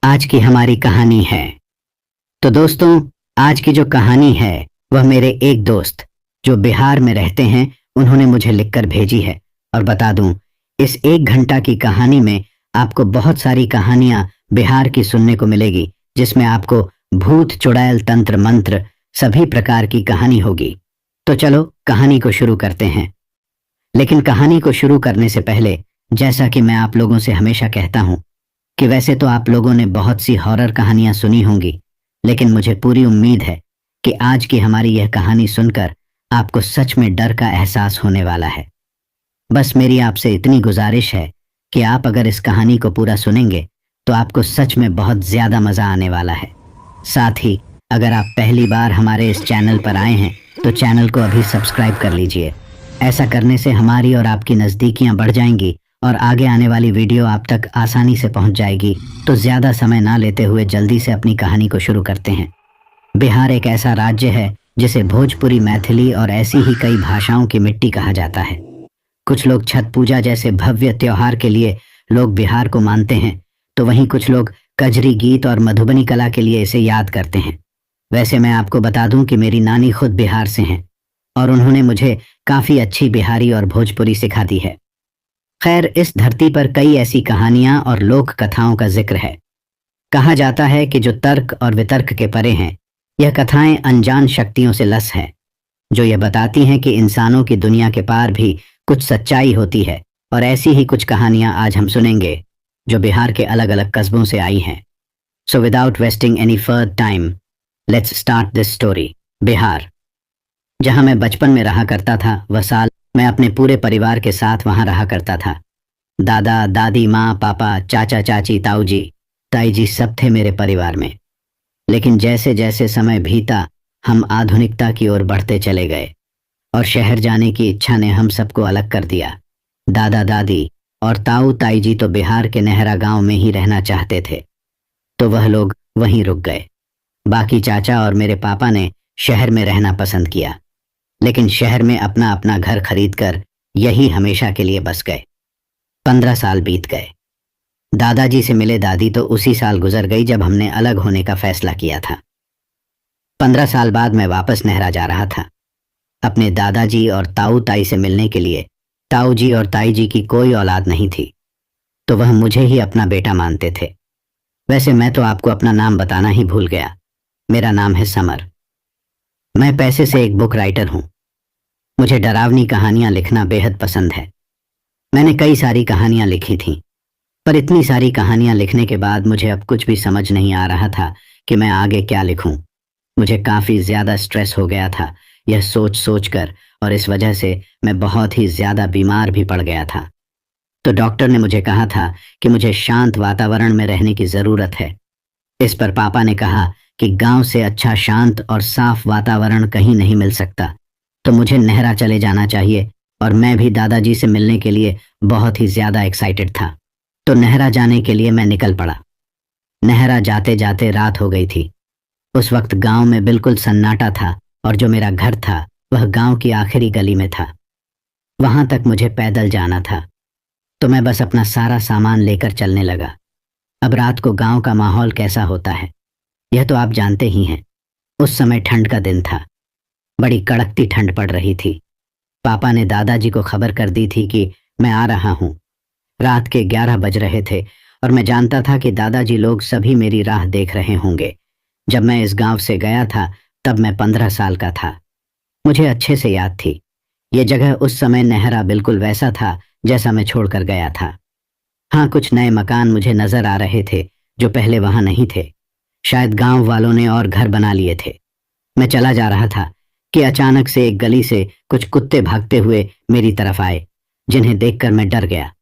आज की हमारी कहानी है। तो दोस्तों, आज की जो कहानी है वह मेरे एक दोस्त जो बिहार में रहते हैं उन्होंने मुझे लिखकर भेजी है। और बता दूं, इस 1 घंटा की कहानी में आपको बहुत सारी कहानियां बिहार की सुनने को मिलेगी, जिसमें आपको भूत चुड़ैल तंत्र मंत्र सभी प्रकार की कहानी होगी। तो चलो कहानी को शुरू करते हैं। लेकिन कहानी को शुरू करने से पहले, जैसा कि मैं आप लोगों से हमेशा कहता हूं कि वैसे तो आप लोगों ने बहुत सी हॉरर कहानियां सुनी होंगी, लेकिन मुझे पूरी उम्मीद है कि आज की हमारी यह कहानी सुनकर आपको सच में डर का एहसास होने वाला है। बस मेरी आपसे इतनी गुजारिश है कि आप अगर इस कहानी को पूरा सुनेंगे तो आपको सच में बहुत ज्यादा मजा आने वाला है। साथ ही अगर आप पहली बार हमारे इस चैनल पर आए हैं तो चैनल को अभी सब्सक्राइब कर लीजिए। ऐसा करने से हमारी और आपकी नज़दीकियां बढ़ जाएंगी और आगे आने वाली वीडियो आप तक आसानी से पहुंच जाएगी। तो ज़्यादा समय ना लेते हुए जल्दी से अपनी कहानी को शुरू करते हैं। बिहार एक ऐसा राज्य है जिसे भोजपुरी, मैथिली और ऐसी ही कई भाषाओं की मिट्टी कहा जाता है। कुछ लोग छठ पूजा जैसे भव्य त्योहार के लिए लोग बिहार को मानते हैं, तो वहीं कुछ लोग कजरी गीत और मधुबनी कला के लिए इसे याद करते हैं। वैसे मैं आपको बता दूं कि मेरी नानी खुद बिहार से हैं और उन्होंने मुझे काफ़ी अच्छी बिहारी और भोजपुरी सिखा दी है। खैर, इस धरती पर कई ऐसी कहानियां और लोक कथाओं का जिक्र है। कहा जाता है कि जो तर्क और वितर्क के परे हैं, यह कथाएं अनजान शक्तियों से लस हैं, जो यह बताती हैं कि इंसानों की दुनिया के पार भी कुछ सच्चाई होती है। और ऐसी ही कुछ कहानियां आज हम सुनेंगे जो बिहार के अलग अलग कस्बों से आई हैं। So without wasting any further time, let's start this story. Bihar, जहां मैं बचपन में रहा करता था, वह साल मैं अपने पूरे परिवार के साथ वहां रहा करता था। दादा दादी, माँ पापा, चाचा चाची, ताऊ जी, ताई जी सब थे मेरे परिवार में। लेकिन जैसे जैसे समय बीता, हम आधुनिकता की ओर बढ़ते चले गए और शहर जाने की इच्छा ने हम सबको अलग कर दिया। दादा दादी और ताऊ ताई जी तो बिहार के नेहरा गांव में ही रहना चाहते थे, तो वह लोग वहीं रुक गए। बाकी चाचा और मेरे पापा ने शहर में रहना पसंद किया, लेकिन शहर में अपना अपना घर खरीद कर यही हमेशा के लिए बस गए। 15 साल बीत गए। दादाजी से मिले दादी तो उसी साल गुजर गई जब हमने अलग होने का फैसला किया था। 15 साल बाद मैं वापस नेहरा जा रहा था अपने दादाजी और ताऊ ताई से मिलने के लिए। ताऊ जी और ताई जी की कोई औलाद नहीं थी, तो वह मुझे ही अपना बेटा मानते थे। वैसे मैं तो आपको अपना नाम बताना ही भूल गया। मेरा नाम है समर। मैं पैसे से एक बुक राइटर हूं। मुझे डरावनी कहानियां लिखना बेहद पसंद है। मैंने कई सारी कहानियां लिखी थीं, पर इतनी सारी कहानियां लिखने के बाद मुझे अब कुछ भी समझ नहीं आ रहा था कि मैं आगे क्या लिखूं। मुझे काफ़ी ज़्यादा स्ट्रेस हो गया था यह सोच सोच कर, और इस वजह से मैं बहुत ही ज़्यादा बीमार भी पड़ गया था। तो डॉक्टर ने मुझे कहा था कि मुझे शांत वातावरण में रहने की ज़रूरत है। इस पर पापा ने कहा कि गांव से अच्छा शांत और साफ वातावरण कहीं नहीं मिल सकता, तो मुझे नेहरा चले जाना चाहिए। और मैं भी दादाजी से मिलने के लिए बहुत ही ज़्यादा एक्साइटेड था, तो नेहरा जाने के लिए मैं निकल पड़ा। नेहरा जाते जाते रात हो गई थी। उस वक्त गांव में बिल्कुल सन्नाटा था और जो मेरा घर था वह गांव की आखिरी गली में था। वहां तक मुझे पैदल जाना था, तो मैं बस अपना सारा सामान लेकर चलने लगा। अब रात को गांव का माहौल कैसा होता है यह तो आप जानते ही हैं। उस समय ठंड का दिन था, बड़ी कड़कती ठंड पड़ रही थी। पापा ने दादाजी को खबर कर दी थी कि मैं आ रहा हूँ। रात के 11 बज रहे थे और मैं जानता था कि दादाजी लोग सभी मेरी राह देख रहे होंगे। जब मैं इस गांव से गया था तब मैं 15 साल का था। मुझे अच्छे से याद थी ये जगह। उस समय नेहरा बिल्कुल वैसा था जैसा मैं छोड़कर गया था। हाँ, कुछ नए मकान मुझे नजर आ रहे थे जो पहले वहां नहीं थे। शायद गांव वालों ने और घर बना लिए थे। मैं चला जा रहा था कि अचानक से एक गली से कुछ कुत्ते भागते हुए मेरी तरफ आए, जिन्हें देखकर मैं डर गया।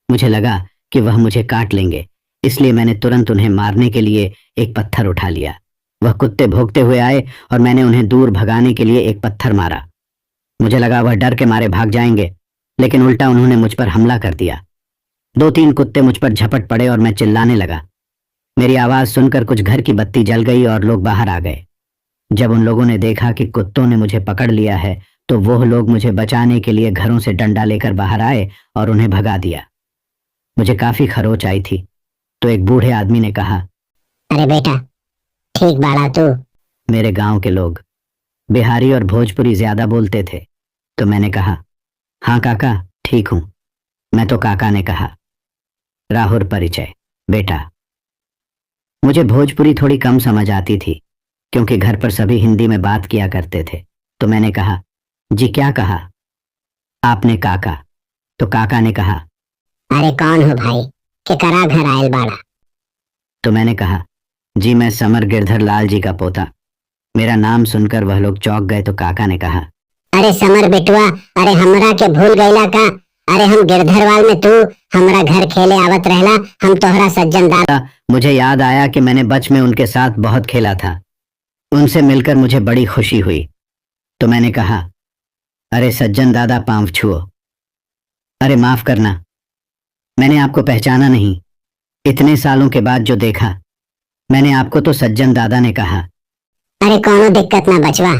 मुझे लगा कि वह मुझे काट लेंगे, इसलिए मैंने तुरंत उन्हें मारने के लिए एक पत्थर उठा लिया। वह कुत्ते भौंकते हुए आए और मैंने उन्हें दूर भगाने के लिए एक पत्थर मारा। मुझे लगा वह डर के मारे भाग जाएंगे, लेकिन उल्टा उन्होंने मुझ पर हमला कर दिया। 2-3 कुत्ते मुझ पर झपट पड़े और मैं चिल्लाने लगा। मेरी आवाज़ सुनकर कुछ घर की बत्ती जल गई और लोग बाहर आ गए। जब उन लोगों ने देखा कि कुत्तों ने मुझे पकड़ लिया है, तो वो लोग मुझे बचाने के लिए घरों से डंडा लेकर बाहर आए और उन्हें भगा दिया। मुझे काफ़ी खरोच आई थी, तो एक बूढ़े आदमी ने कहा, अरे बेटा, ठीक बाड़ा तू? मेरे गांव के लोग बिहारी और भोजपुरी ज्यादा बोलते थे, तो मैंने कहा, हाँ काका ठीक हूं। मैं तो काका ने कहा, राहुल परिचय बेटा। मुझे भोजपुरी थोड़ी कम समझ आती थी, क्योंकि घर पर सभी हिंदी में बात किया करते थे। तो मैंने कहा, जी क्या कहा आपने काका? तो काका ने कहा, अरे कौन हो भाई के करा घर आयल बाड़ा? तो मैंने कहा, जी मैं समर गिरधर लाल जी का पोता। मेरा नाम सुनकर वह लोग चौंक गए। तो काका ने कहा, अरे समर बेटवा, अरे हमरा के भूल गईला का? अरे हम गिरधरवाल में, तू हमरा घर खेले आवत रहला। हम तोहरा सज्जन दादा। मुझे याद आया कि मैंने बच में उनके साथ बहुत खेला था। उनसे मिलकर मुझे बड़ी खुशी हुई। तो मैंने कहा, अरे सज्जन दादा पांव छुओ। अरे माफ करना, मैंने आपको पहचाना नहीं। इतने सालों के बाद जो देखा, मैंने आपको तो सज्जन दादा ने कहा। अरे कोनो दिक्कत ना बचवा,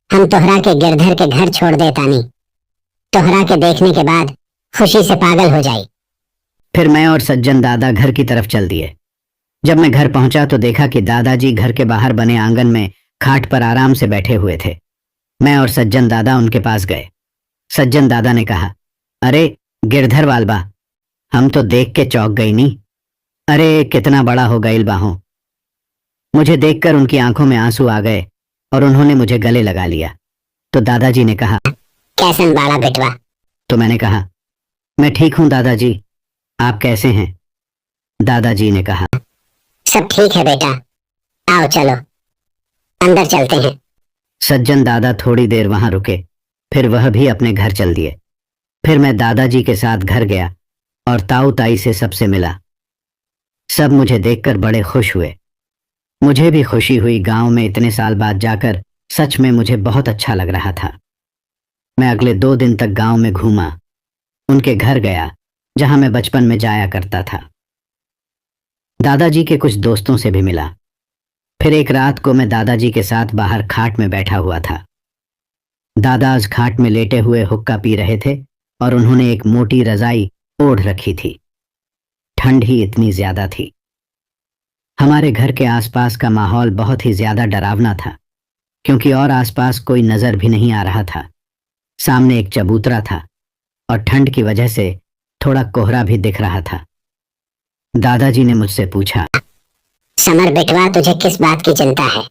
हम तोहरा के गिरधर के घर छोड़ देता नहीं। तोहरा के देखने के बाद खुशी से पागल हो जाई। फिर मैं और सज्जन दादा घर की तरफ चल दिए। जब मैं घर पहुंचा तो देखा कि दादाजी घर के बाहर बने आंगन में खाट पर आराम से बैठे हुए थे। मैं और सज्जन दादा उनके पास गए। सज्जन दादा ने कहा, अरे गिरधर वालबा, हम तो देख के चौंक गई नी। अरे कितना बड़ा हो गईल बाहों। मुझे देखकर उनकी आंखों में आंसू आ गए और उन्होंने मुझे गले लगा लिया। तो दादाजी ने कहा, कैसन बाड़ा बेटवा? तो मैंने कहा, मैं ठीक हूं दादाजी, आप कैसे हैं? दादाजी ने कहा, सब ठीक है बेटा, आओ चलो अंदर चलते हैं। सज्जन दादा थोड़ी देर वहां रुके, फिर वह भी अपने घर चल दिए। फिर मैं दादाजी के साथ घर गया और ताऊ ताई से सबसे मिला। सब मुझे देखकर बड़े खुश हुए। मुझे भी खुशी हुई। गांव में इतने साल बाद जाकर सच में मुझे बहुत अच्छा लग रहा था। मैं अगले 2 दिन तक गांव में घूमा, उनके घर गया जहां मैं बचपन में जाया करता था। दादाजी के कुछ दोस्तों से भी मिला। फिर एक रात को मैं दादाजी के साथ बाहर खाट में बैठा हुआ था। दादा आज खाट में लेटे हुए हुक्का पी रहे थे और उन्होंने एक मोटी रजाई ओढ़ रखी थी। ठंड ही इतनी ज्यादा थी। हमारे घर के आसपास का माहौल बहुत ही ज्यादा डरावना था, क्योंकि और आसपास कोई नजर भी नहीं आ रहा था। सामने एक चबूतरा था और ठंड की वजह से थोड़ा कोहरा भी दिख रहा था। दादाजी ने मुझसे पूछा, समर बेटवा, तुझे किस बात की चिंता है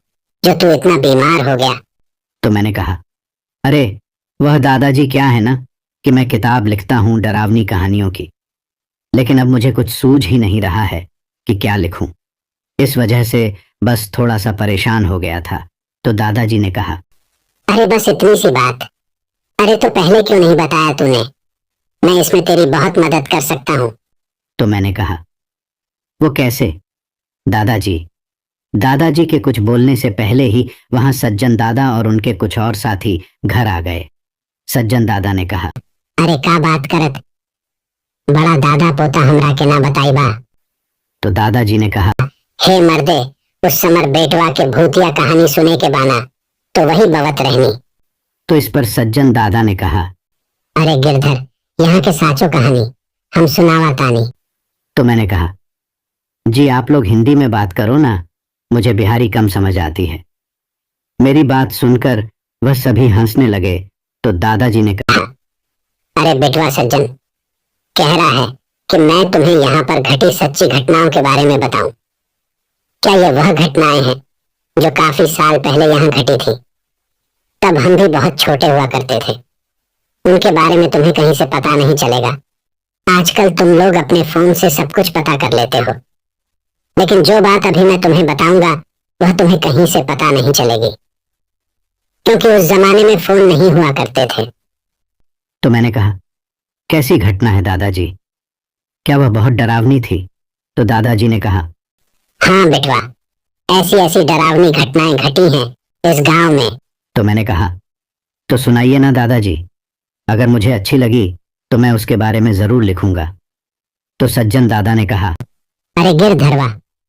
जो तू इतना बीमार हो गया? तो मैंने कहा, अरे वह दादाजी क्या है ना कि मैं किताब लिखता हूं डरावनी कहानियों की, लेकिन अब मुझे कुछ सूझ ही नहीं रहा है कि क्या लिखूं। इस वजह से बस थोड़ा सा परेशान हो गया था। तो दादाजी ने कहा, अरे बस इतनी सी बात? अरे तो पहले क्यों नहीं बताया तूने? मैं इसमें तेरी बहुत मदद कर सकता हूँ। तो मैंने कहा, वो कैसे? दादाजी के कुछ बोलने से पहले ही वहां सज्जन दादा और उनके कुछ और साथी घर आ गए। सज्जन दादा ने कहा, अरे का बात करत बड़ा दादा पोता हमरा के ना बताई बा? तो दादाजी ने कहा, हे मर्दे, उस समर बेटवा के भूतिया कहानी सुने के बाना तो वही बवत रहनी। तो इस पर सज्जन दादा ने कहा, अरे गिरधर, यहाँ के साचो कहानी हम सुनावा तानी। तो मैंने कहा, जी आप लोग हिंदी में बात करो ना, मुझे बिहारी कम समझ आती है। मेरी बात सुनकर वह सभी हंसने लगे। तो दादाजी ने कहा, अरे बेटवा सज्जन कह रहा है कि मैं तुम्हें यहाँ पर घटी सच्ची घटनाओं के बारे में बताऊं। क्या ये वह घटनाएं हैं जो काफी साल पहले यहाँ घटी थी? तब हम भी बहुत छोटे हुआ करते थे। उनके बारे में तुम्हें कहीं से पता नहीं चलेगा। आजकल तुम लोग अपने फोन से सब कुछ पता कर लेते हो, लेकिन जो बात अभी मैं तुम्हें बताऊंगा वह तुम्हें कहीं से पता नहीं चलेगी, क्योंकि उस जमाने में फोन नहीं हुआ करते थे। तो मैंने कहा, कैसी घटना है दादाजी? क्या वह बहुत डरावनी थी? तो दादाजी ने कहा, हाँ बेटवा, ऐसी ऐसी डरावनी घटनाएं घटी हैं इस गांव में। तो मैंने कहा, तो सुनाइए ना दादाजी, अगर मुझे अच्छी लगी तो मैं उसके बारे में जरूर लिखूंगा। तो सज्जन दादा ने कहा, अरे गिरधरवा,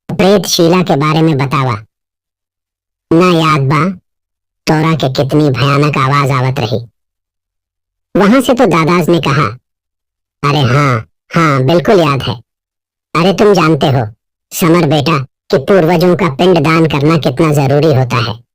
प्रेत शीला के बारे में बतावा ना? याद बा तोरा के कितनी भयानक आवाज आवत रही? वहां से तो दादाज ने कहा, अरे हाँ हाँ बिल्कुल याद है। अरे तुम जानते हो समर बेटा कि पूर्वजों का पिंड दान करना कितना जरूरी होता है।